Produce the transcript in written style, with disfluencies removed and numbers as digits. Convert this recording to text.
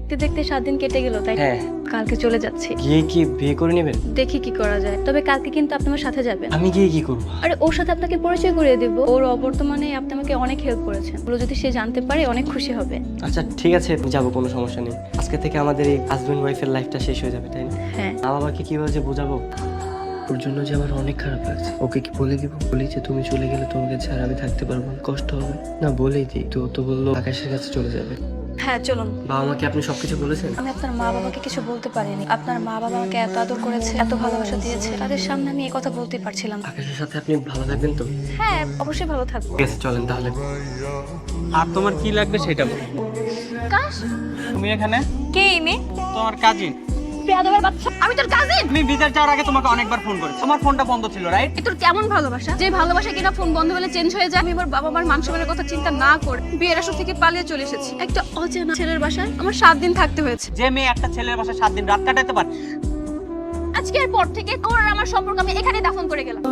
দেখতে দেখতে 7 দিন কেটে গেল, তাই হ্যাঁ। কালকে চলে যাচ্ছি। গিয়ে কি বিয়ে করে নেবেন? দেখি কি করা যায়, তবে কালকে কিন্তু আপনি আমার সাথে যাবেন। আমি গিয়ে কি করবো? আরে ওর সাথে আপনাকে পরিচয় করিয়ে দেব। ওর অবর্তমানে আপনি আমাকে অনেক হেল্প করেছেন, ওগুলো যদি সে জানতে পারে অনেক খুশি হবে। আচ্ছা ঠিক আছে, যাবো, কোনো সমস্যা নেই। আজকে থেকে আমাদের এই হাজবেন্ড ওয়াইফের লাইফটা শেষ হয়ে যাবে, তাই না? হ্যাঁ। মা বাবাকে কিভাবে যে বোঝাবো, ওর জন্য যে আমার অনেক খারাপ লাগছে। ওকে কি বলে দিব? বলি যে তুমি চলে গেলে তোমাকে ছাড়া আমি থাকতে পারবো না, কষ্ট হবে না? বলেই দিই। তো ও তো বললো আকাশের কাছে চলে যাবে। হ্যাঁ চলুন। বাবা মাকে আপনি সবকিছু বলেছেন? আমি আপনার মা বাবাকে কিছু বলতে পারিনি। আপনার মা বাবা আমাকে এত আদর করেছে, এত ভালোবাসা দিয়েছে, তাদের সামনে আমি এই কথা বলতে পারছিলাম না। আকাশের সাথে আপনি ভালো থাকবেন তো? হ্যাঁ অবশ্যই ভালো থাকবো। ঠিক আছে, চলেন তাহলে। আর তোমার কি লাগবে সেটা বলো। কাশ তুমি এখানে? কে এনে? তোমার কাজিন। বেয়াদবের বাচ্চা, আমি তোর কাজিন। আমি বিদেশ যাওয়ার আগে তোমাকে অনেকবার ফোন করেছি, তোমার ফোনটা বন্ধ ছিল, রাইট? তোর কেমন ভালোবাসা, যে ভালোবাসা কিনা ফোন বন্ধ হলে চেঞ্জ হয়ে যায়। আমি আমার বাবা মার মান সম্মানের কথা চিন্তা না করে বিয়ের আসর থেকে পালিয়ে চলে এসেছি একটা অচেনা ছেলের বাসায়। আমার 7 দিন থাকতে হয়েছে। যে মেয়ে একটা ছেলের বাসায় 7 দিন রাত কাটাতে পারে। আজকের পর থেকে ওর আর আমার সম্পর্ক আমি এখানে দাফন করে গেলাম।